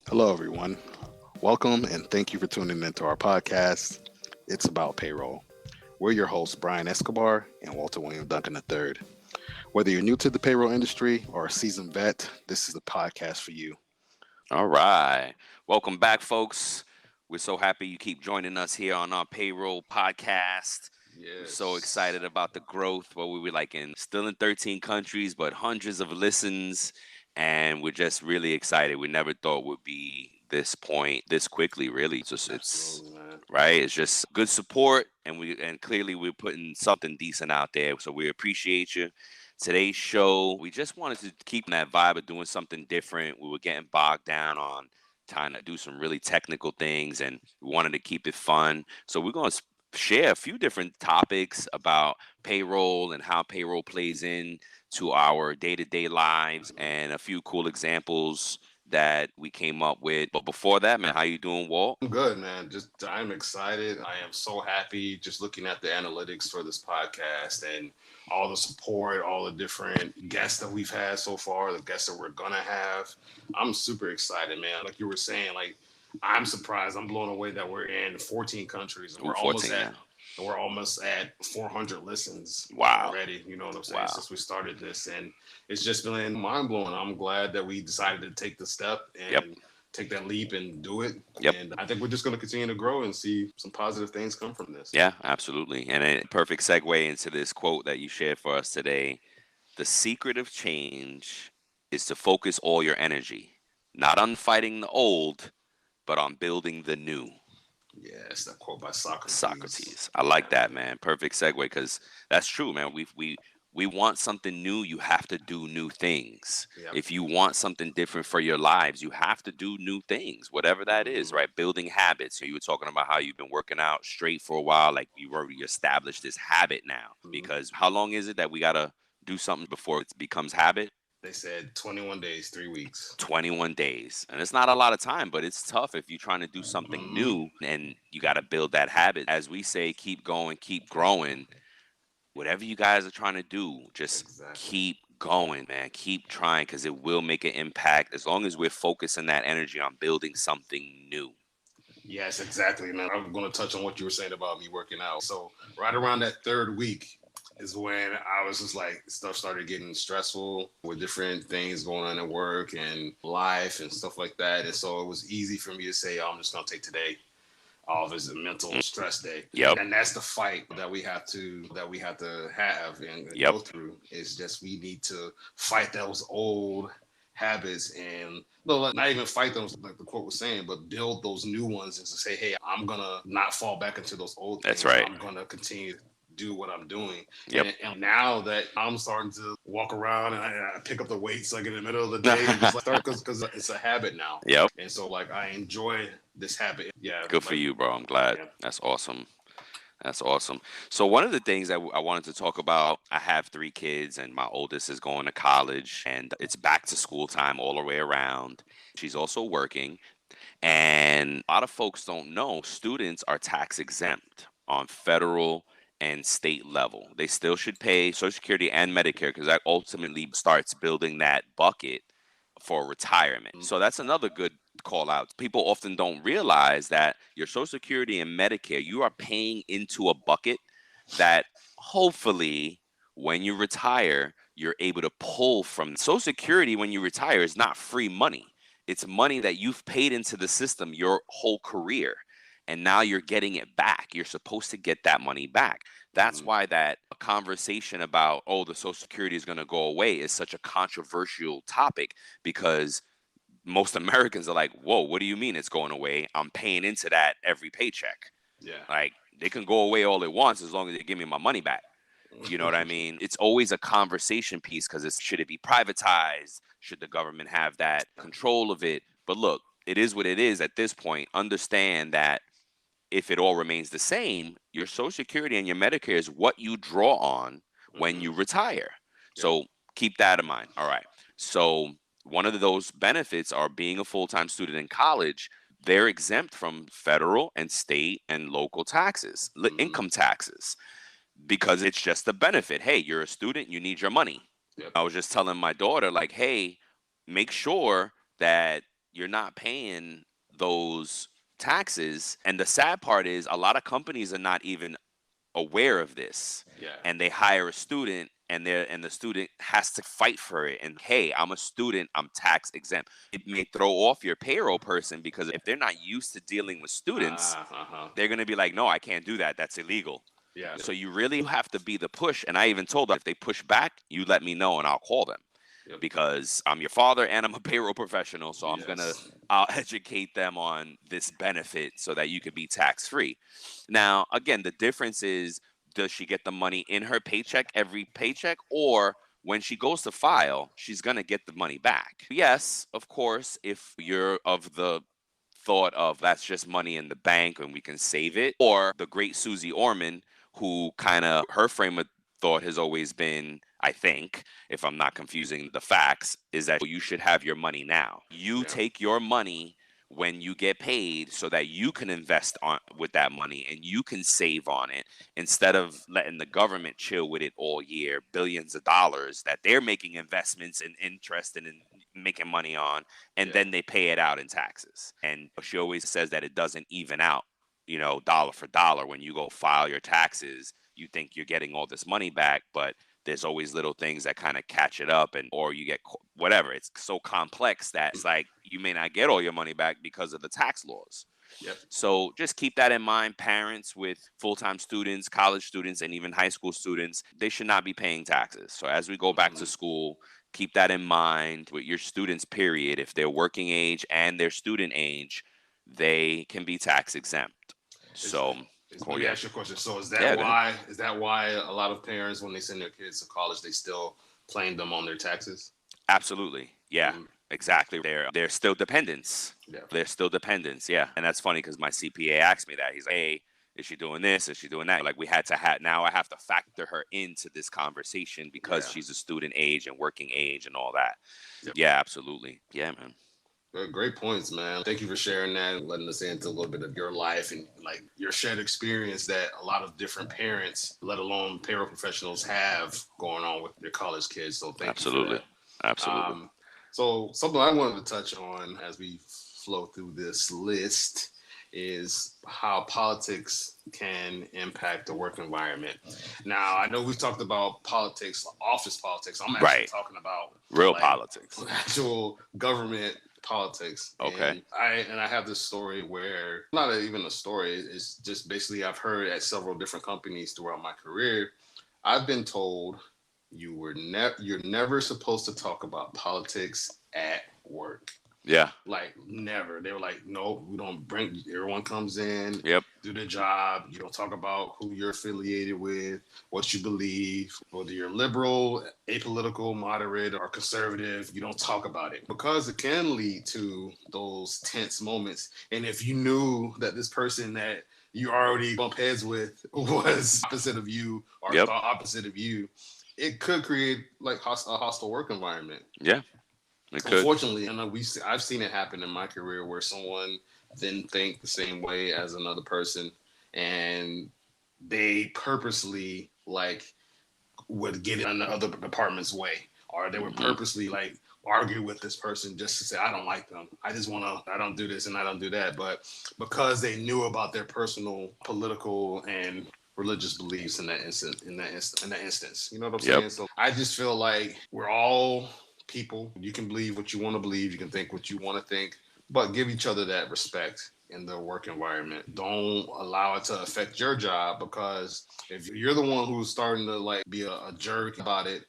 Hello, everyone. Welcome and thank you for tuning into our podcast. It's about payroll. We're your hosts, Brian Escobar and Walter William Duncan III. Whether you're new to the payroll industry or a seasoned vet, this is the podcast for you. All right. Welcome back, folks. We're so happy you keep joining us here on our payroll podcast. We're so Yes. excited about the growth. Well, we were like still in 13 countries, but hundreds of listens. And we're just really excited. We never thought would be this point this quickly, really. It's Absolutely, man. right. It's just good support. And clearly we're putting something decent out there. So we appreciate you. Today's show, we just wanted to keep that vibe of doing something different. We were getting bogged down on trying to do some really technical things and we wanted to keep it fun. So we're going to share a few different topics about payroll and how payroll plays in to our day-to-day lives and a few cool examples that we came up with. But before that, man, how you doing, Walt? I'm good, man. I'm excited. I am so happy just looking at the analytics for this podcast and all the support, all the different guests that we've had so far, the guests that we're gonna have. I'm super excited, man. Like you were saying, I'm surprised. I'm blown away that we're in 14 countries and Ooh, 14 now. we're almost at 400 listens Wow. already. You know what I'm saying? Wow. Since we started this, and it's just been mind blowing. I'm glad that we decided to take the step Yep. and take that leap and do it. Yep. And I think we're just going to continue to grow and see some positive things come from this. Yeah, absolutely. And a perfect segue into this quote that you shared for us today. The secret of change is to focus all your energy, not on fighting the old, but on building the new. Yes, that quote by Socrates. Socrates. I like that, man. Perfect segue because that's true, man. We want something new, you have to do new things. Yep. If you want something different for your lives, you have to do new things, whatever that is, right? Building habits. You were talking about how you've been working out straight for a while, like you already established this habit now. Mhm. Because how long is it that we gotta do something before it becomes habit? They said 21 days, 3 weeks. 21 days. And it's not a lot of time, but it's tough if you're trying to do something Hmm. new and you got to build that habit. As we say, keep going, keep growing. Whatever you guys are trying to do, just Exactly. keep going, man. Keep trying because it will make an impact as long as we're focusing that energy on building something new. Yes, exactly, man. I'm going to touch on what you were saying about me working out. So, right around that third week is when I was just like, stuff started getting stressful with different things going on at work and life and stuff like that. And so, it was easy for me to say, oh, I'm just going to take today off as a mental stress day. Yep. And that's the fight that we have to have and Yep. go through. It's just we need to fight those old habits and no, not even fight them like the quote was saying, but build those new ones and to say, hey, I'm gonna not fall back into those old That's things. right. I'm gonna continue to do what I'm doing. Yep. And now that I'm starting to walk around and I pick up the weights like in the middle of the day and just like start because it's a habit now. Yep. And so like I enjoy this habit. Yeah, Good for like you, bro. I'm glad. yeah. That's awesome. That's awesome. So one of the things that I wanted to talk about, I have 3 kids and my oldest is going to college and it's back to school time all the way around. She's also working and a lot of folks don't know students are tax exempt on federal and state level. They still should pay Social Security and Medicare because that ultimately starts building that bucket for retirement. Mm. So that's another good call out. People often don't realize that your Social Security and Medicare, you are paying into a bucket that hopefully when you retire, you're able to pull from. Social Security when you retire is not free money. It's money that you've paid into the system your whole career. And now you're getting it back. You're supposed to get that money back. That's Mhm. why that conversation about, oh, the Social Security is going to go away is such a controversial topic because most Americans are like, whoa, what do you mean it's going away? I'm paying into that every paycheck. Yeah. Like, they can go away all it wants as long as they give me my money back. You know what I mean? It's always a conversation piece because it's should it be privatized? Should the government have that control of it? But look, it is what it is at this point. Understand that if it all remains the same, your Social Security and your Medicare is what you draw on when Hmm. you retire. Yep. So keep that in mind. All right. So one of those benefits are being a full-time student in college. They're exempt from federal and state and local taxes, Hmm. income taxes, because it's just a benefit. Hey, you're a student, you need your money. Yep. I was just telling my daughter, like, hey, make sure that you're not paying those taxes. And the sad part is a lot of companies are not even aware of this, Yeah. and they hire a student, and the student has to fight for it, and hey, I'm a student, I'm tax exempt. It may throw off your payroll person, because if they're not used to dealing with students, Uh-huh. they're going to be like, no, I can't do that, that's illegal. Yeah. So you really have to be the push. And I even told them, if they push back, you let me know and I'll call them, Yep. because I'm your father and I'm a payroll professional. So Yes. I'll educate them on this benefit so that you can be tax free. Now, again, the difference is, does she get the money in her paycheck every paycheck, or when she goes to file, she's going to get the money back? Yes, of course, if you're of the thought of that's just money in the bank and we can save it, or the great Susie Orman, who kind of her frame of thought has always been, I think, if I'm not confusing the facts, is that you should have your money now. You Yeah. take your money when you get paid so that you can invest on with that money and you can save on it, instead of letting the government chill with it all year, billions of dollars that they're making investments and interest and making money on, and Yeah. then they pay it out in taxes. And she always says that it doesn't even out, dollar for dollar. When you go file your taxes, you think you're getting all this money back, but there's always little things that kind of catch it up, and or you get whatever. It's so complex that it's like you may not get all your money back because of the tax laws. Yep. So just keep that in mind. Parents with full-time students, college students, and even high school students, they should not be paying taxes. So as we go back to school, keep that in mind with your students, period. If they're working age and they're student age, they can be tax exempt. Is, So, Let oh me yeah. ask you a question. So Yeah, go ahead. is that why a lot of parents, when they send their kids to college, they still claim them on their taxes? Absolutely. Yeah, Mhm. exactly. They're still dependents. Yeah. They're still dependents. Yeah. And that's funny because my CPA asked me that. He's like, hey, is she doing this? Is she doing that? Like, we had to now I have to factor her into this conversation because Yeah. she's a student age and working age and all that. Yep. Yeah, absolutely. Yeah, man. Great points, man. Thank you for sharing that and letting us into a little bit of your life and like your shared experience that a lot of different parents, let alone payroll professionals, have going on with their college kids. So thank you for Absolutely. that. Absolutely. So something I wanted to touch on as we flow through this list is how politics can impact the work environment. Now, I know we've talked about politics, office politics. I'm actually Right. talking about Real like politics. actual government politics. Okay. And I have this story where not even a story. It's just basically I've heard at several different companies throughout my career. I've been told you're never supposed to talk about politics at work. Yeah. Like never. They were like, no, we don't bring. Everyone comes in, Yep. do their job. You don't talk about who you're affiliated with, what you believe, whether you're liberal, apolitical, moderate, or conservative. You don't talk about it because it can lead to those tense moments. And if you knew that this person that you already bump heads with was opposite of you or Yep. thought opposite of you, it could create like a hostile work environment. Yeah. It could. Unfortunately, I know I've seen it happen in my career where someone didn't think the same way as another person, and they purposely like would get in the other department's way, or they would Mhm. purposely like argue with this person just to say I don't like them. I just want to. I don't do this and I don't do that. But because they knew about their personal political and religious beliefs in that instance, you know what I'm Yep. saying? So I just feel like we're all people. You can believe what you want to believe. You can think what you want to think, but give each other that respect in the work environment. Don't allow it to affect your job, because if you're the one who's starting to like be a jerk about it,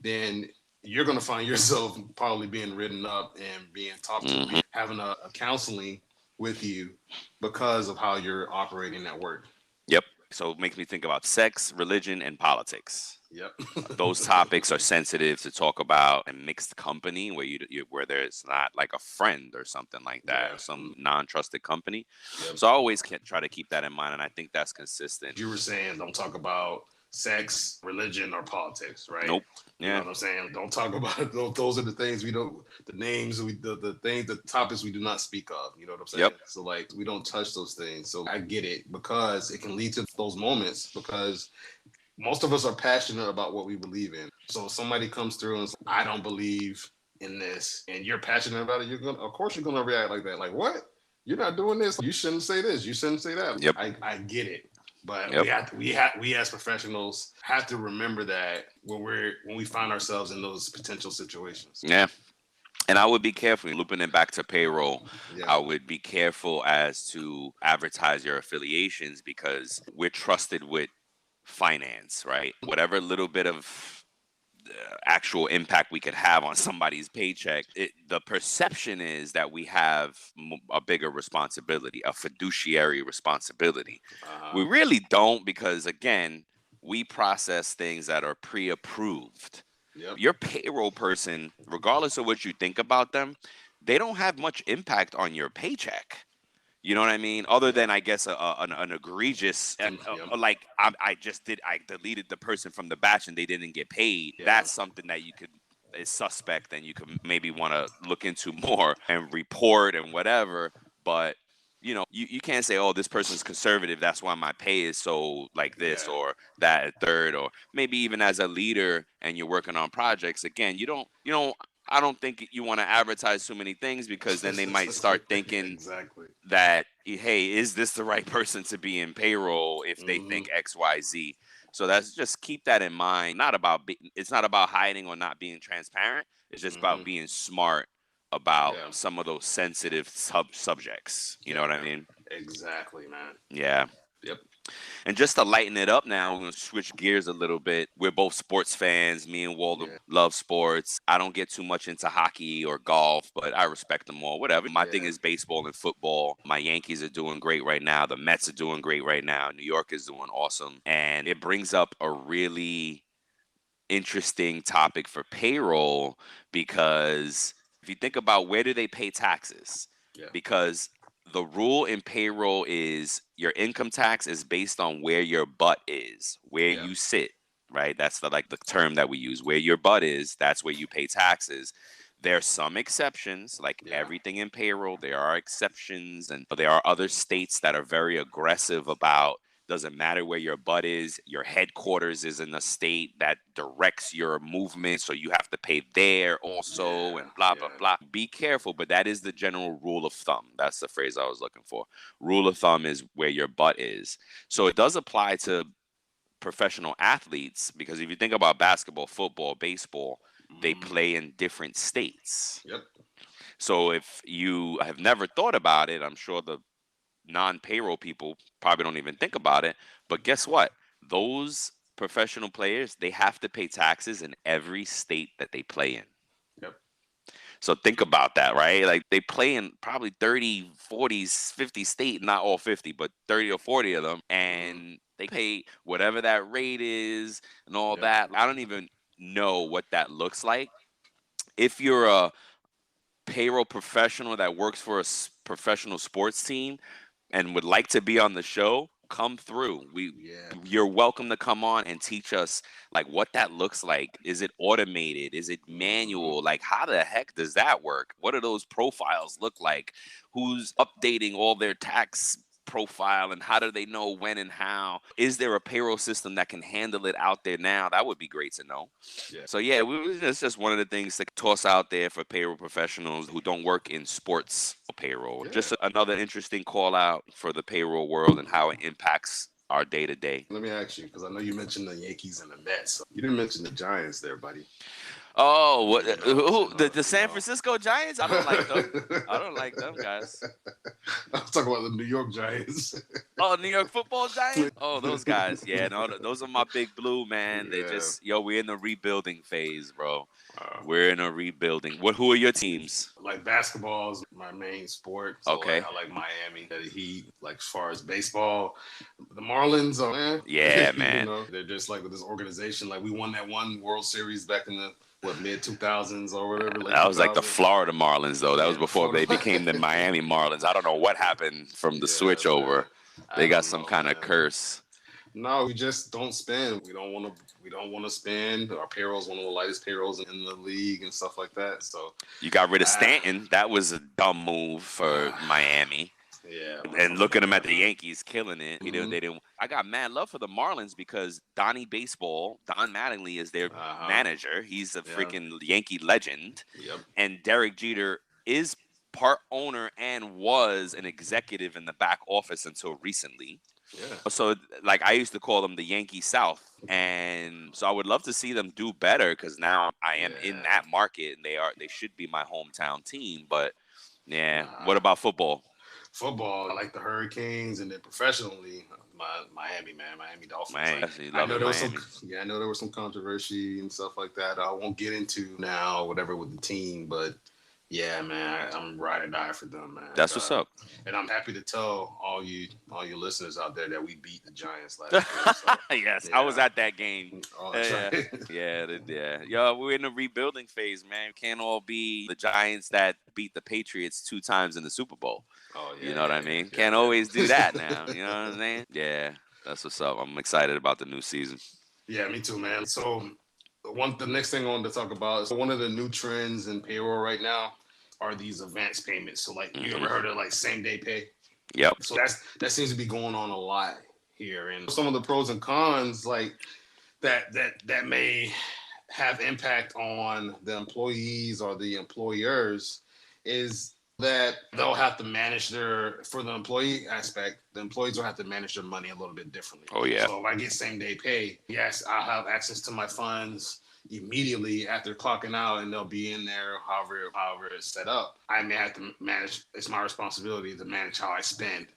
then you're going to find yourself probably being written up and being talked to, Mhm. having a counseling with you because of how you're operating at work. Yep. So it makes me think about sex, religion, and politics. Yep. Those topics are sensitive to talk about in mixed company, where where there's not like a friend or something like that, Yeah. or some non-trusted company. Yep. So I always can try to keep that in mind, and I think that's consistent. You were saying don't talk about sex, religion, or politics, right? Nope. You know Yeah. what I'm saying? Don't talk about it. Those are the things we don't, the names, the things, the topics we do not speak of. You know what I'm saying? Yep. So like we don't touch those things. So I get it, because it can lead to those moments, because most of us are passionate about what we believe in. So if somebody comes through and says, I don't believe in this and you're passionate about it, of course you're gonna react like that. Like, what? You're not doing this. You shouldn't say this. You shouldn't say that. Yep. I get it. But Yep. we as professionals have to remember that when we find ourselves in those potential situations. Yeah. And I would be careful, looping it back to payroll. Yeah. I would be careful as to advertise your affiliations because we're trusted with finance, right? Whatever little bit of actual impact we could have on somebody's paycheck, the perception is that we have a bigger responsibility, a fiduciary responsibility. We really don't, because again, we process things that are pre-approved. Yep. Your payroll person, regardless of what you think about them, they don't have much impact on your paycheck. You know what I mean? Other than, I guess, an egregious, like I deleted the person from the batch and they didn't get paid. Yeah. That's something that is suspect and you could maybe want to look into more and report and whatever. But you can't say, oh, this person's conservative, that's why my pay is so like this or that third, or maybe even as a leader and you're working on projects. Again, I don't think you want to advertise too many things, because then they might start thinking exactly that, hey, is this the right person to be in payroll if they think XYZ? So that's just keep that in mind. It's not about hiding or not being transparent. It's just about being smart about some of those sensitive subjects. You know what I mean? Exactly, man. Yeah. Yep. And just to lighten it up now, we're going to switch gears a little bit. We're both sports fans. Me and Walter love sports. I don't get too much into hockey or golf, but I respect them all, whatever. My thing is baseball and football. My Yankees are doing great right now. The Mets are doing great right now. New York is doing awesome. And it brings up a really interesting topic for payroll, because if you think about, where do they pay taxes? Because the rule in payroll is your income tax is based on where your butt is, where you sit, right? That's the term that we use. Where your butt is, that's where you pay taxes. There are some exceptions, like everything in payroll. There are exceptions, and there are other states that are very aggressive about, doesn't matter where your butt is, your headquarters is in a state that directs your movement, so you have to pay there also, and blah, blah, blah. Be careful, but that is the general rule of thumb. That's the phrase I was looking for. Rule of thumb is where your butt is. So it does apply to professional athletes, because if you think about basketball, football, baseball, they play in different states. Yep. So if you have never thought about it, I'm sure the non-payroll people probably don't even think about it, but guess what? Those professional players, they have to pay taxes in every state that they play in. Yep. So think about that, right? Like, they play in probably 30, 40, 50 states, not all 50, but 30 or 40 of them, and they pay whatever that rate is and all that. I don't even know what that looks like. If you're a payroll professional that works for a professional sports team and would like to be on the show, come through. You're welcome to come on and teach us like what that looks like. Is it automated? Is it manual? Like, how the heck does that work? What do those profiles look like? Who's updating all their tax profile, and how do they know when and how? Is there a payroll system that can handle it out there now? That would be great to know. So it's just one of the things to toss out there for payroll professionals who don't work in sports payroll. Just another interesting call out for the payroll world and how it impacts our day to day. Let me ask you, because I know you mentioned the Yankees and the Mets. So you didn't mention the Giants there, buddy. Oh, what? The San Francisco Giants? I don't like them. I don't like them guys. I'm talking about the New York Giants. Oh, New York Football Giants? Oh, those guys. Yeah, no, those are my big blue, man. They just, we're in the rebuilding phase, bro. We're in a rebuilding. Who are your teams? Like, basketball is my main sport. So okay. I like Miami, the Heat. Like, as far as baseball, the Marlins are, man. Yeah, man. They're just like with this organization. Like, we won that one World Series back in the mid 2000s or whatever. That was like the Florida Marlins, though. That was before they became the Miami Marlins. I don't know what happened from the switch over. They got some kind of curse. No, we just don't spend. We don't want to spend. Our payroll's one of the lightest payrolls in the league and stuff like that. So you got rid of Stanton. That was a dumb move for Miami. Yeah. And look at him at the Yankees killing it. Mhm. They didn't. I got mad love for the Marlins because Donnie Baseball, Don Mattingly is their Uh-huh. manager. He's a Yeah. freaking Yankee legend. Yep. And Derek Jeter is part owner and was an executive in the back office until recently. Yeah. So, like, I used to call them the Yankee South. And so I would love to see them do better because now I am in Yeah. that market and they should be my hometown team. But yeah, what Nah. about football? Football, I like the Hurricanes, and then professionally, Miami, man, Miami Dolphins. Miami, Like, actually I love know it, there was some, Miami. yeah, I know there was some controversy and stuff like that. I won't get into now, whatever with the team, but yeah, man, I'm ride or die for them, man. That's what's up. And I'm happy to tell all you listeners out there that we beat the Giants last year. So Yes, I was yeah, at that game. oh, that's Yeah, right. yeah. Yo, we're in the rebuilding phase, man. We can't all be the Giants that beat the Patriots 2 times in the Super Bowl. Oh You yeah, know what I yeah, mean? yeah, Can't always do yeah. that now. You know what I'm saying? Yeah, that's what's up. I'm excited about the new season. Yeah, me too, man. So the next thing I wanted to talk about is one of the new trends in payroll right now are these advance payments. So like you ever heard of like same day pay? Yep. So that seems to be going on a lot here. And some of the pros and cons like that may have impact on the employees or the employers is that they'll have to manage for the employee aspect, the employees will have to manage their money a little bit differently. Oh yeah. So if I get same day pay, yes, I'll have access to my funds immediately after clocking out and they'll be in there however it's set up. I may have to manage, it's my responsibility to manage how I spend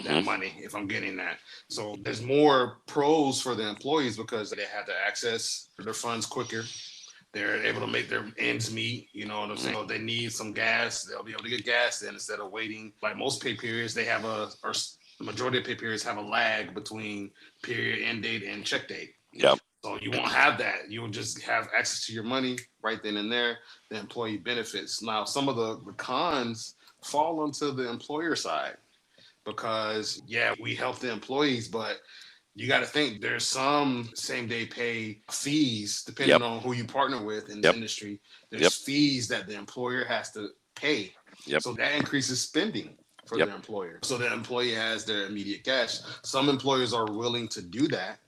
that money if I'm getting that. So there's more pros for the employees because they have to access their funds quicker. They're able to make their ends meet. You know what I'm saying? So if they need some gas, they'll be able to get gas then instead of waiting. Like most pay periods, they have or the majority of pay periods have a lag between period end date and check date. Yep. So you won't have that. You will just have access to your money right then and there, the employee benefits. Now, some of the cons fall onto the employer side because yeah, we help the employees, but you got to think there's some same day pay fees depending on who you partner with in the industry. There's fees that the employer has to pay. Yep. So that increases spending for the employer. So the employee has their immediate cash. Some employers are willing to do that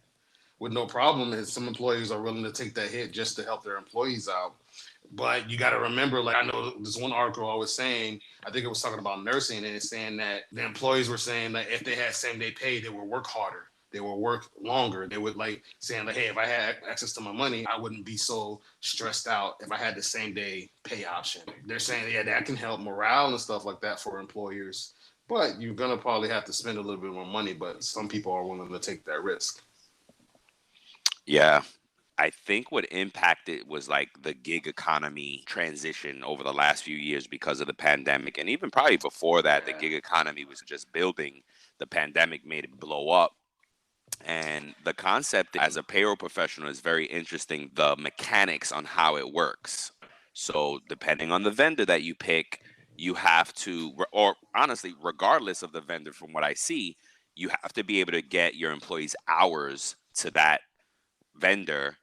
with no problem, and some employers are willing to take that hit just to help their employees out. But you got to remember, like I know this one article I was saying, I think it was talking about nursing, and it's saying that the employees were saying that if they had same day pay, they would work harder. They would work longer. They would like saying like, hey, if I had access to my money, I wouldn't be so stressed out if I had the same day pay option. They're saying, yeah, that can help morale and stuff like that for employers. But you're going to probably have to spend a little bit more money, but some people are willing to take that risk. Yeah. I think what impacted was like the gig economy transition over the last few years because of the pandemic. And even probably before that, the gig economy was just building. The pandemic made it blow up. And the concept as a payroll professional is very interesting. The mechanics on how it works. So depending on the vendor that you pick, you have to, or honestly, regardless of the vendor from what I see, you have to be able to get your employees' hours to that vendor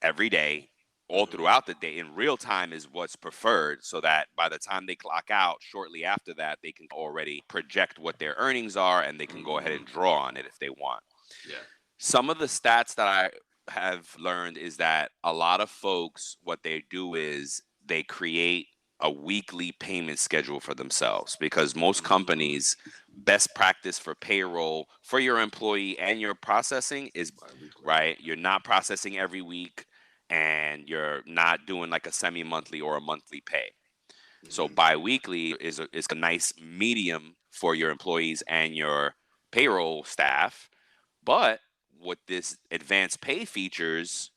every day, all throughout the day in real time is what's preferred, so that by the time they clock out shortly after that, they can already project what their earnings are and they can go ahead and draw on it if they want. Yeah. Some of the stats that I have learned is that a lot of folks, what they do is they create a weekly payment schedule for themselves because most companies, best practice for payroll for your employee and your processing is right. You're not processing every week and you're not doing like a semi-monthly or a monthly pay. So bi-weekly is a nice medium for your employees and your payroll staff. But what this advanced pay features,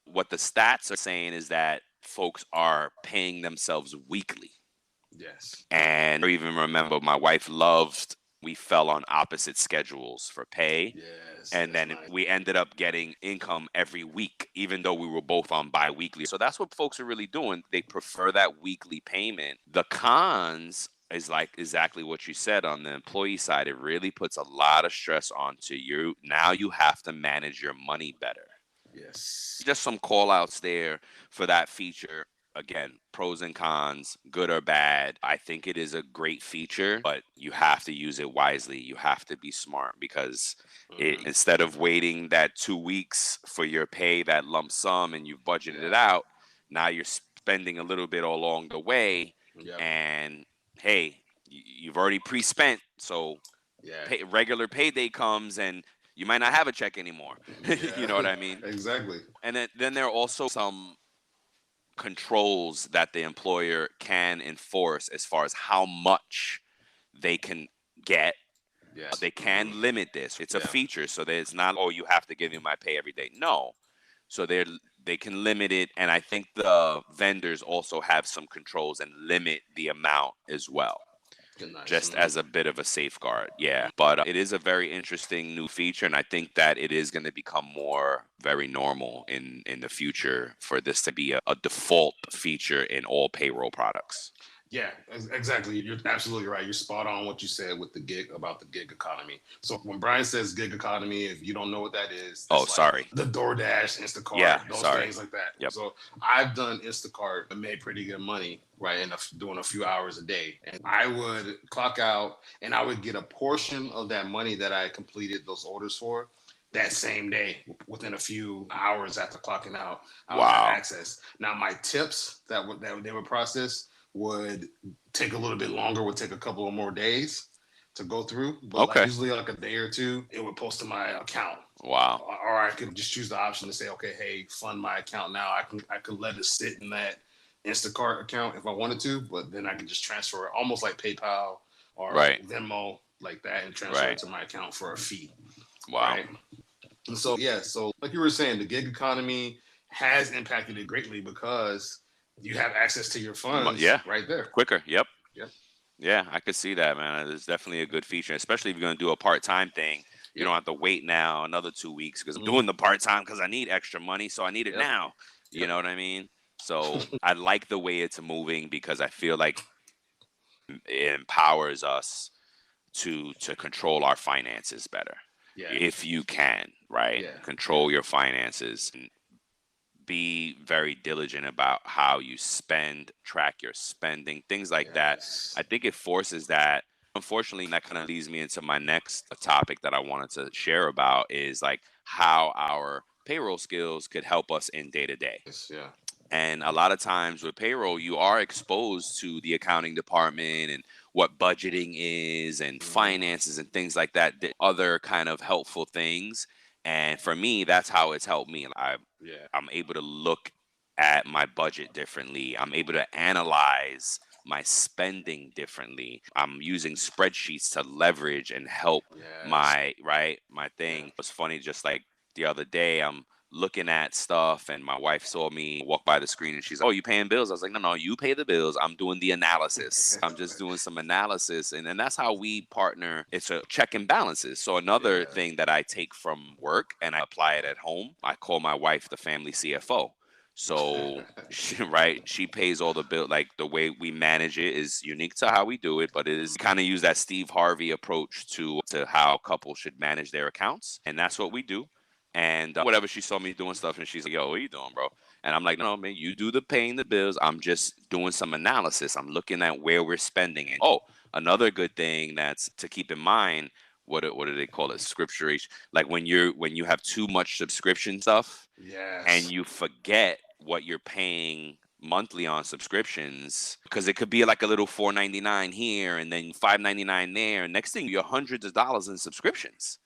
what the stats are saying is that folks are paying themselves weekly. Yes. And I even remember my wife loved, we fell on opposite schedules for pay. Yes. And then nice. we ended up getting income every week, even though we were both on bi-weekly. So that's what folks are really doing. They prefer that weekly payment. The cons is like exactly what you said on the employee side. It really puts a lot of stress onto you. Now you have to manage your money better. Yes. Just some call outs there for that feature. again, pros and cons, good or bad. I think it is a great feature, but you have to use it wisely. You have to be smart because instead of waiting that 2 weeks for your pay, that lump sum, and you've budgeted it Yeah. out, now you're spending a little bit along the way. Yep. And hey, you've already pre-spent, so Yeah. regular payday comes and you might not have a check anymore. You know Yeah. what I mean? Exactly. And then there are also some controls that the employer can enforce as far as how much they can get. Yes. They can limit this. It's a Yeah. feature, so that it's not, oh, you have to give me my pay every day. No. So they can limit it, and I think the vendors also have some controls and limit the amount as well, Good, nice. just as a bit of a safeguard. Yeah. But it is a very interesting new feature, and I think that it is going to become more very normal in the future for this to be a default feature in all payroll products. Yeah, exactly. You're absolutely right. You're spot on what you said with the gig about the gig economy. So when Brian says gig economy, if you don't know what that is, Oh, that's like sorry. the DoorDash, Instacart, Yeah, those sorry. things like that. Yep. So I've done Instacart and made pretty good money, right? And doing a few hours a day. And I would clock out and I would get a portion of that money that I completed those orders for that same day. Within a few hours after clocking out, I would have Wow. access. Now my tips that they would process would take a little bit longer, would take a couple of more days to go through. But like Okay. usually like a day or two, it would post to my account. Wow. Or I could just choose the option to say, okay, hey, fund my account now. I could let it sit in that Instacart account if I wanted to, but then I could just transfer it almost like PayPal or Right. Venmo like that and transfer Right. it to my account for a fee. Wow. Right. And so yeah, so like you were saying, the gig economy has impacted it greatly because you have access to your funds Yeah. right there. Quicker. Yep. Yep. Yeah, I could see that, man. It's definitely a good feature, especially if you're going to do a part-time thing. You Yep. don't have to wait now another 2 weeks because I'm Mhm. doing the part-time because I need extra money, so I need it Yep. now. You Yep. know what I mean? So I like the way it's moving because I feel like it empowers us to control our finances better. Yeah. If you can, right? Yeah. Control your finances. Be very diligent about how you spend, track your spending, things like that. Yes. I think it forces that. Unfortunately, that kind of leads me into my next topic that I wanted to share about is like how our payroll skills could help us in day to day. Yes. Yeah. And a lot of times with payroll, you are exposed to the accounting department and what budgeting is and finances and things like that, the other kind of helpful things. And for me, that's how it's helped me. Yeah. I'm able to look at my budget differently. I'm able to analyze my spending differently. I'm using spreadsheets to leverage and help Yes. my thing. Yeah. It was funny, just like the other day, I'm looking at stuff and my wife saw me walk by the screen and she's like, oh, you paying bills? I was like, no, you pay the bills. I'm doing the analysis. I'm just doing some analysis. And that's how we partner. It's a check and balances. So another Yeah. thing that I take from work and I apply it at home, I call my wife the family CFO. So she pays all the bill. Like the way we manage it is unique to how we do it, but it is kind of use that Steve Harvey approach to how couples should manage their accounts, and that's what we do. And whatever, she saw me doing stuff, and she's like, "Yo, what are you doing, bro?" And I'm like, "No, man, you do the paying the bills. I'm just doing some analysis. I'm looking at where we're spending." And oh, another good thing that's to keep in mind. What do they call it? Scripture. Like when you have too much subscription stuff and Yes. you forget what you're paying monthly on subscriptions, because it could be like a little $4.99 here and then $5.99 there, and next thing you're hundreds of dollars in subscriptions,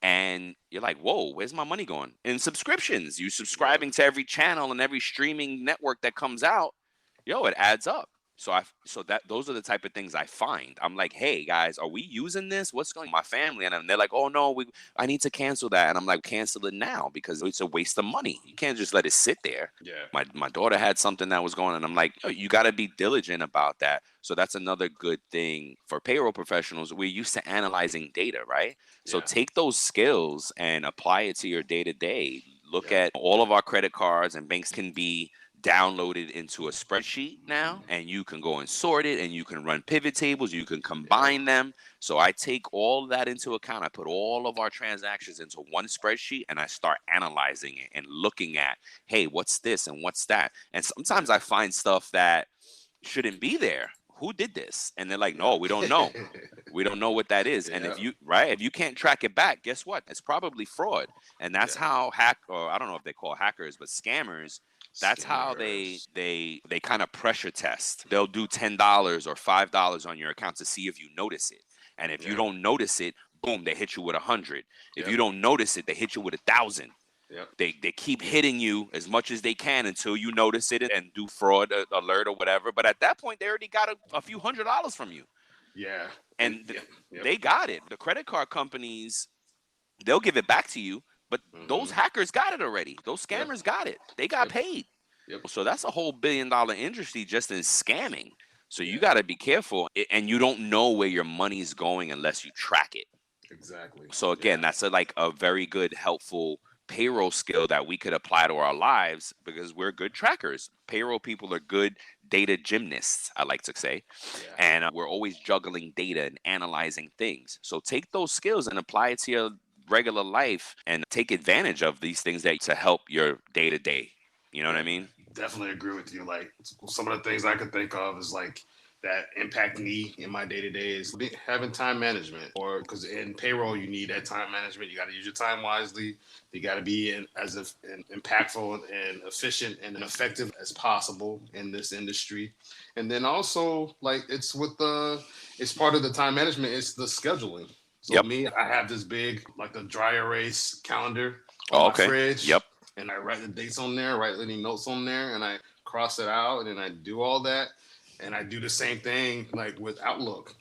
and you're like, whoa, where's my money going? In subscriptions, you Yep. subscribing to every channel and every streaming network that comes out, it adds up. So that those are the type of things I find. I'm like, hey guys, are we using this? What's going on with my family? And they're like, oh no, I need to cancel that. And I'm like, cancel it now because it's a waste of money. You can't just let it sit there. Yeah. My daughter had something that was going on, and I'm like, you got to be diligent about that. So that's another good thing for payroll professionals. We're used to analyzing data, right? So Yeah. take those skills and apply it to your day to day. Look Yeah. at all of our credit cards and banks can be downloaded into a spreadsheet now, and you can go and sort it, and you can run pivot tables, you can Yep. combine them. So I take all that into account. I put all of our transactions into one spreadsheet, and I start analyzing it and looking at, hey, what's this and what's that? And sometimes I find stuff that shouldn't be there. Who did this? And they're like, no, we don't know. Yep. We don't know what that is. And Yep. if you can't track it back, guess what? It's probably fraud. And that's Yeah. how or I don't know if they call hackers, but scammers, that's how Scammers. they kind of pressure test. They'll do $10 or $5 on your account to see if you notice it. And if you Yeah. don't notice it, boom, they hit you with 100. If you Yep. don't notice it, they hit you with 1,000. Yep. They keep hitting you as much as they can until you notice it and do fraud alert or whatever. But at that point, they already got a few $100 from you, Yeah. And and yeah. Yep. they got it. The credit card companies, they'll give it back to you, but those Hmm. hackers got it already. Those Yep. scammers got it. They got Yep. paid. Yep. So that's a whole $1 billion industry just in scamming. So you Yeah. got to be careful, and you don't know where your money's going unless you track it. Exactly. So again, Yeah. that's like a very good, helpful payroll skill that we could apply to our lives because we're good trackers. Payroll people are good data gymnasts, I like to say. Yeah. And we're always juggling data and analyzing things. So take those skills and apply it to your regular life and take advantage of these things that to help your day to day. You know what Yeah. I mean? Definitely agree with you. Like some of the things I could think of is like that impact me in my day to day is having time management, or because in payroll you need that time management. You got to use your time wisely. You got to be impactful and efficient and effective as possible in this industry. And then also like it's part of the time management. It's the scheduling. So Yep. me, I have this big like a dry erase calendar on Oh, my okay. fridge, Yep. and I write the dates on there, write any notes on there, and I cross it out, and I do all that. And I do the same thing like with Outlook.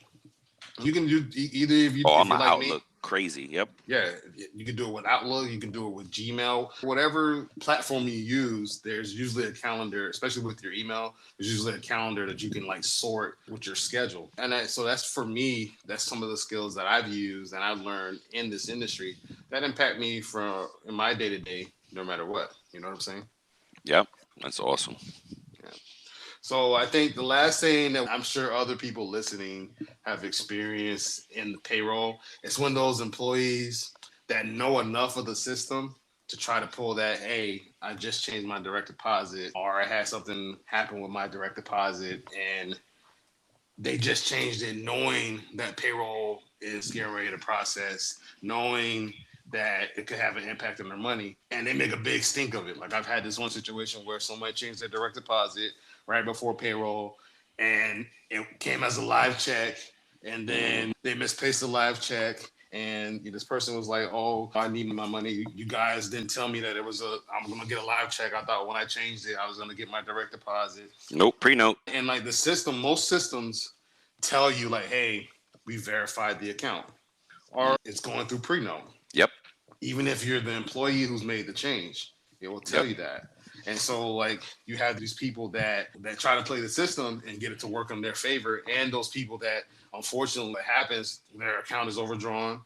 You can do either Oh, if on you're my like me. Outlook, crazy. Yep. Yeah, you can do it with Outlook. You can do it with Gmail. Whatever platform you use, there's usually a calendar, especially with your email. There's usually a calendar that you can like sort with your schedule. And so that's for me. That's some of the skills that I've used and I've learned in this industry that impact me from in my day to day, no matter what. You know what I'm saying? Yep. That's awesome. Yeah. So I think the last thing that I'm sure other people listening have experienced in the payroll is when those employees that know enough of the system to try to pull that, hey, I just changed my direct deposit, or I had something happen with my direct deposit, and they just changed it knowing that payroll is getting ready to process, knowing that it could have an impact on their money, and they make a big stink of it. Like I've had this one situation where somebody changed their direct deposit right before payroll, and it came as a live check, and Mm. then they misplaced the live check. And this person was like, "Oh, I need my money. You guys didn't tell me that I'm gonna get a live check. I thought when I changed it, I was gonna get my direct deposit." Nope. Pre-note. And like the system, most systems tell you like, hey, we verified the account, Mm. or it's going through pre-note. Yep. Even if you're the employee who's made the change, it will tell Yep. you that. And so like you have these people that try to play the system and get it to work in their favor, and those people that unfortunately what happens, their account is overdrawn,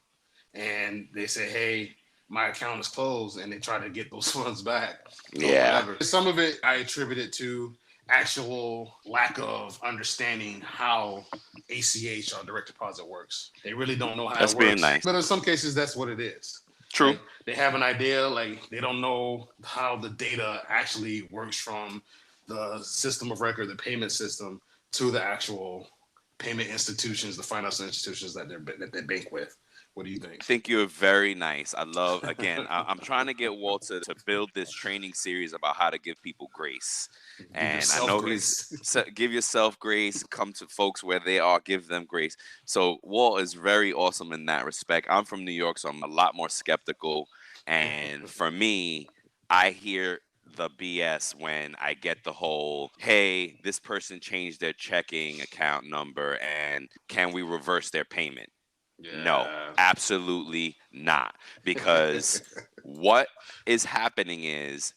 and they say, hey, my account is closed, and they try to get those funds back or Yeah. whatever. Some of it I attribute it to actual lack of understanding how ACH or direct deposit works. They really don't know how That's it being works. nice. But in some cases, that's what it is. True. Like they have an idea, like they don't know how the data actually works from the system of record, the payment system, to the actual payment institutions, the financial institutions that they bank with. What do you think? I think you're very nice. I love, again, I'm trying to get Walt to build this training series about how to give people grace. Give And I yourself know he's grace. give yourself grace, come to folks where they are, give them grace. So Walt is very awesome in that respect. I'm from New York, so I'm a lot more skeptical. And for me, I hear the BS when I get the whole, hey, this person changed their checking account number and can we reverse their payment? No, Yeah. absolutely not. Because what is happening is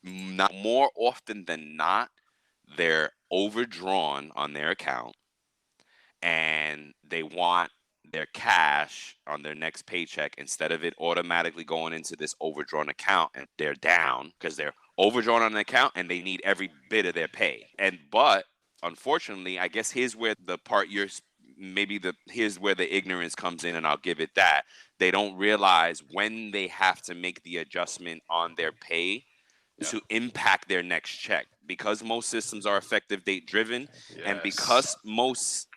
not more often than not, they're overdrawn on their account and they want their cash on their next paycheck, instead of it automatically going into this overdrawn account, and they're down because they're overdrawn on an account and they need every bit of their pay. But unfortunately, I guess here's where the part here's where the ignorance comes in, and I'll give it that. They don't realize when they have to make the adjustment on their pay to impact their next check, because most systems are effective date driven, and because most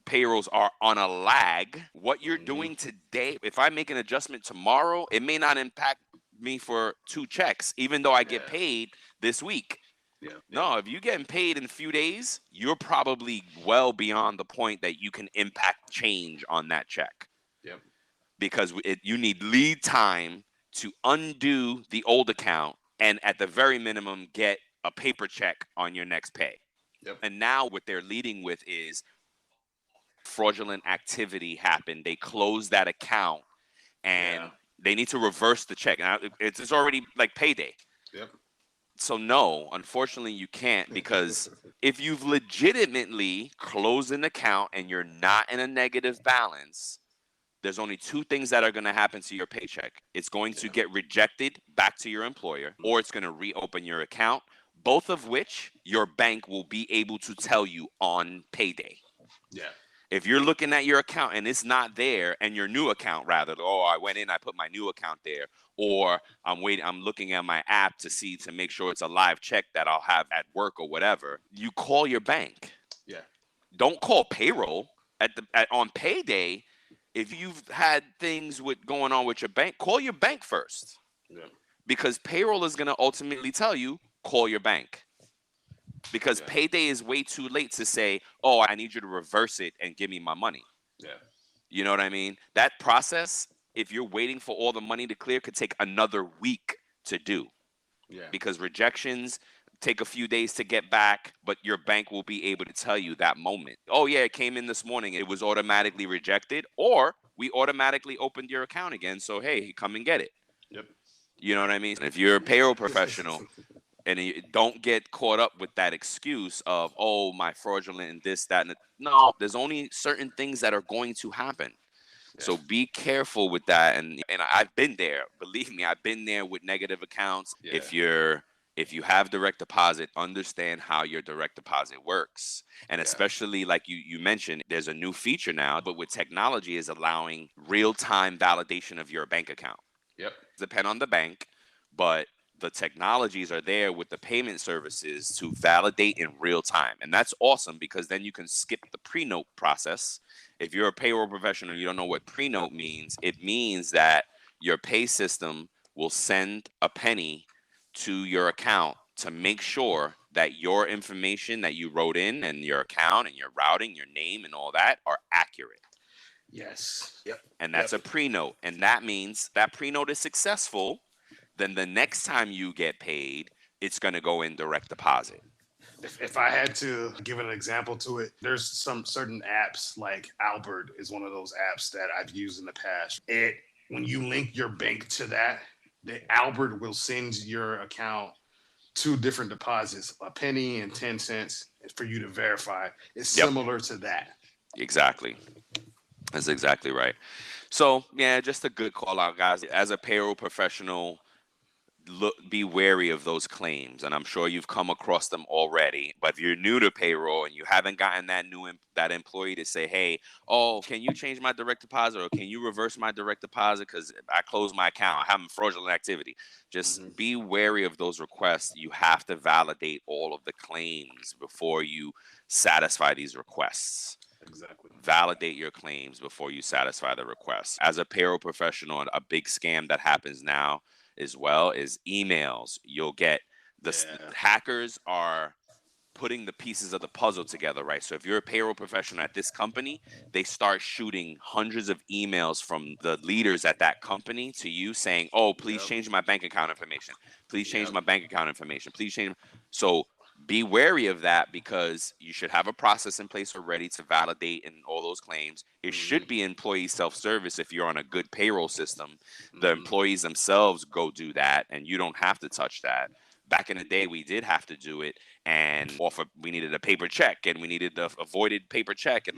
payrolls are on a lag. What you're doing today, if I make an adjustment tomorrow, it may not impact me for 2 checks, even though I get paid this week. No, if you're getting paid in a few days, you're probably well beyond the point that you can impact change on that check. Because you need lead time to undo the old account and at the very minimum get a paper check on your next pay. And now what they're leading with is fraudulent activity happened. They closed that account and they need to reverse the check. Now it's already like payday. So no, unfortunately you can't, because if you've legitimately closed an account and you're not in a negative balance, there's only 2 things that are going to happen to your paycheck. It's going to get rejected back to your employer, or it's going to reopen your account, both of which your bank will be able to tell you on payday. If you're looking at your account and it's not there, and your new account rather, I went in, I put my new account there, or I'm looking at my app to make sure it's a live check that I'll have at work or whatever, you call your bank. Don't call payroll on payday. If you've had things going on with your bank, call your bank first. Because payroll is going to ultimately tell you, call your bank. Because payday is way too late to say, I need you to reverse it and give me my money. You know what I mean? That process, if you're waiting for all the money to clear, could take another week to do. Because rejections take a few days to get back, but your bank will be able to tell you that moment. It came in this morning. It was automatically rejected, or we automatically opened your account again. So, hey, come and get it. You know what I mean? If you're a payroll professional, and you don't get caught up with that excuse of, my fraudulent and this, that, and no, there's only certain things that are going to happen. So be careful with that. And I've been there. Believe me, I've been there with negative accounts. If you have direct deposit, understand how your direct deposit works. And especially like you mentioned, there's a new feature now, but with technology is allowing real-time validation of your bank account. Depend on the bank, but the technologies are there with the payment services to validate in real time. And that's awesome, because then you can skip the pre-note process. If you're a payroll professional and you don't know what pre-note means, it means that your pay system will send a penny to your account to make sure that your information that you wrote in and your account and your routing, your name and all that are accurate. And that's a pre-note. And that means that pre-note is successful. Then the next time you get paid, it's going to go in direct deposit. If I had to give an example to it, there's some certain apps, like Albert is one of those apps that I've used in the past. When you link your bank to that, the Albert will send your account 2 different deposits, a penny and 10 cents, for you to verify. It's similar to that. Exactly. That's exactly right. So, just a good call out, guys. As a payroll professional, be wary of those claims, and I'm sure you've come across them already. But if you're new to payroll and you haven't gotten that employee to say, hey, can you change my direct deposit, or can you reverse my direct deposit because I closed my account, I'm having fraudulent activity, just be wary of those requests. You have to validate all of the claims before you satisfy these requests. Validate your claims before you satisfy the requests. As a payroll professional, a big scam that happens now as well is emails. You'll get hackers are putting the pieces of the puzzle together, right? So if you're a payroll professional at this company, they start shooting hundreds of emails from the leaders at that company to you saying, please change my bank account information. Please change my bank account information. Please change. So be wary of that, because you should have a process in place already to validate and all those claims. It should be employee self-service. If you're on a good payroll system, the employees themselves go do that, and you don't have to touch that. back in the day we did have to do it, and we needed a paper check, and we needed the avoided paper check, and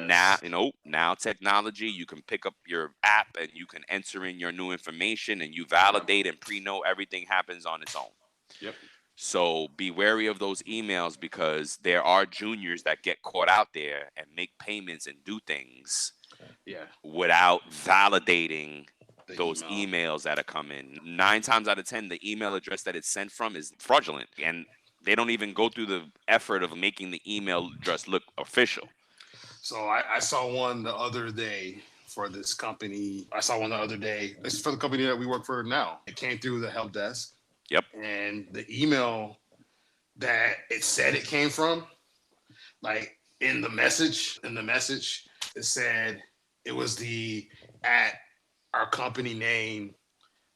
now, Yes. now technology, you can pick up your app and you can enter in your new information, and you Yep. validate and pre-note. Everything happens on its own. Yep. So be wary of those emails, because there are juniors that get caught out there and make payments and do things Yeah. without validating The those email. emails that are coming. 9 times out of 10, the email address that it's sent from is fraudulent, and they don't even go through the effort of making the email address look official. So I saw one the other day for this company. I saw one the other day. This is for the company that we work for now. It came through the help desk. Yep. And the email that it said it came from, like in the message, it said it was the at our company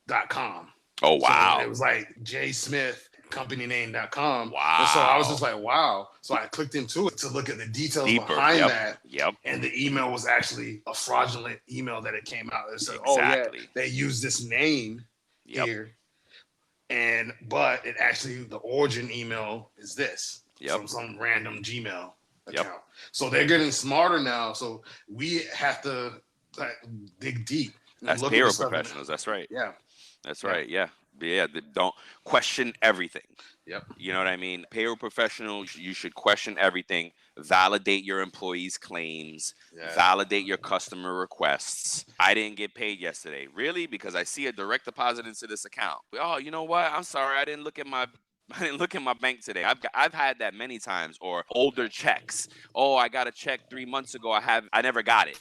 name.com. Oh, wow. So it was like J Smith companyname.com. Wow. And so I was just like, wow. So I clicked into it to look at the details Deeper. behind Yep. that. Yep. And the email was actually a fraudulent email that it came out. It said, Exactly. oh yeah, they used this name Yep. here. But it actually, the origin email is this from some random Gmail account. Yep. So they're getting smarter now. So we have to dig deep. That's payroll professionals. That's right. Yeah. That's right. Yeah. Don't question everything. Yep. You know what I mean? Payroll professionals, you should question everything. Validate your employees' claims. Yeah. Validate your customer requests. I didn't get paid yesterday. Really? Because I see a direct deposit into this account. Oh, you know what? I'm sorry. I didn't look at my bank today. I've had that many times. Or older checks. Oh, I got a check 3 months ago. I never got it.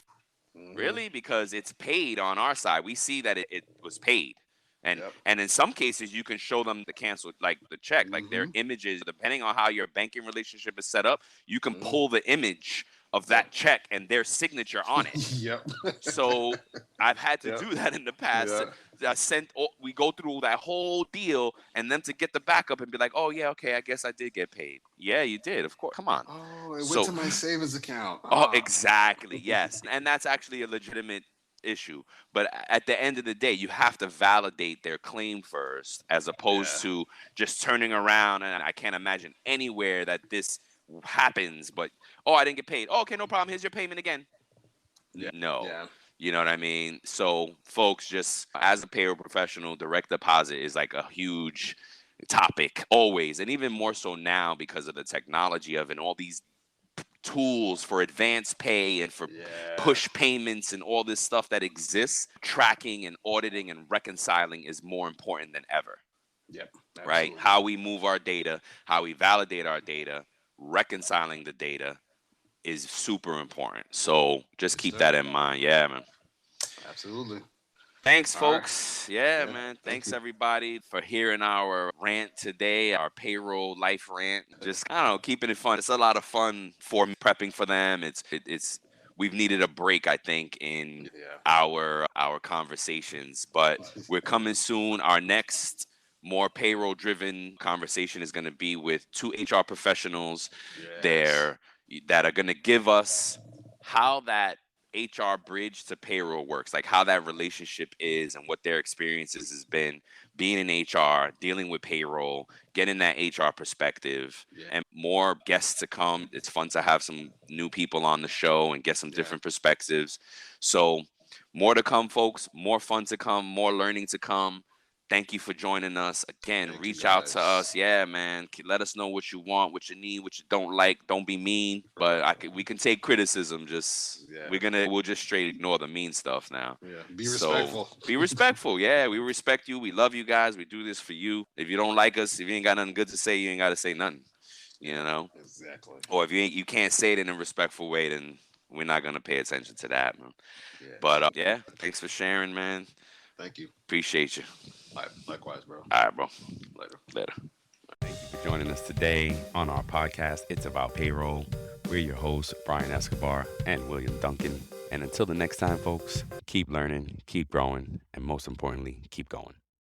Mhm. Really? Because it's paid on our side. We see that it was paid. And Yep. and in some cases, you can show them the canceled, like the check, like their images, depending on how your banking relationship is set up, you can pull the image of that check and their signature on it. Yep. So I've had to Yep. do that in the past. Yeah. We go through that whole deal, and then to get the backup and be like, oh yeah, okay, I guess I did get paid. Yeah, you did, of course. Come on. Oh, it So- went to my savings account. Oh, exactly. Yes. And that's actually a legitimate issue. But at the end of the day, you have to validate their claim first, as opposed to just turning around. And I can't imagine anywhere that this happens. But, oh, I didn't get paid. Oh, okay, no problem. Here's your payment again. Yeah. No. Yeah. You know what I mean? So, folks, just as a payroll professional, direct deposit is like a huge topic always. And even more so now because of the technology of it and all these tools for advance pay and for push payments and all this stuff that exists. Tracking and auditing and reconciling is more important than ever. Yep. Right? Absolutely. How we move our data, how we validate our data, reconciling the data is super important. So just keep that in mind. Yeah, man. Absolutely. Thanks, All right. folks. Yeah, Yeah, man. thank Thanks, you. everybody, for hearing our rant today, our payroll life rant. Just, I don't know, keeping it fun. It's a lot of fun for me prepping for them. We've needed a break, I think, in our conversations, but we're coming soon. Our next more payroll driven conversation is going to be with 2 HR professionals there that are going to give us how that HR bridge to payroll works, like how that relationship is and what their experiences has been being in HR, dealing with payroll, getting that HR perspective, and more guests to come. It's fun to have some new people on the show and get some different perspectives. So more to come, folks, more fun to come, more learning to come. Thank you for joining us. Again, Thank you, reach out to guys. us. Yeah, man. Let us know what you want, what you need, what you don't like. Don't be mean, but we can take criticism. We'll just straight ignore the mean stuff now. Yeah. Be respectful. Be respectful. Yeah, we respect you. We love you guys. We do this for you. If you don't like us, if you ain't got nothing good to say, you ain't got to say nothing. You know? Exactly. Or if you can't say it in a respectful way, then we're not gonna pay attention to that, man. Yeah. But thanks for sharing, man. Thank you. Appreciate you. Likewise, bro. All right, bro. Later. Thank you for joining us today on our podcast. It's about payroll. We're your hosts, Brian Escobar and William Duncan. And until the next time, folks, keep learning, keep growing, and most importantly, keep going.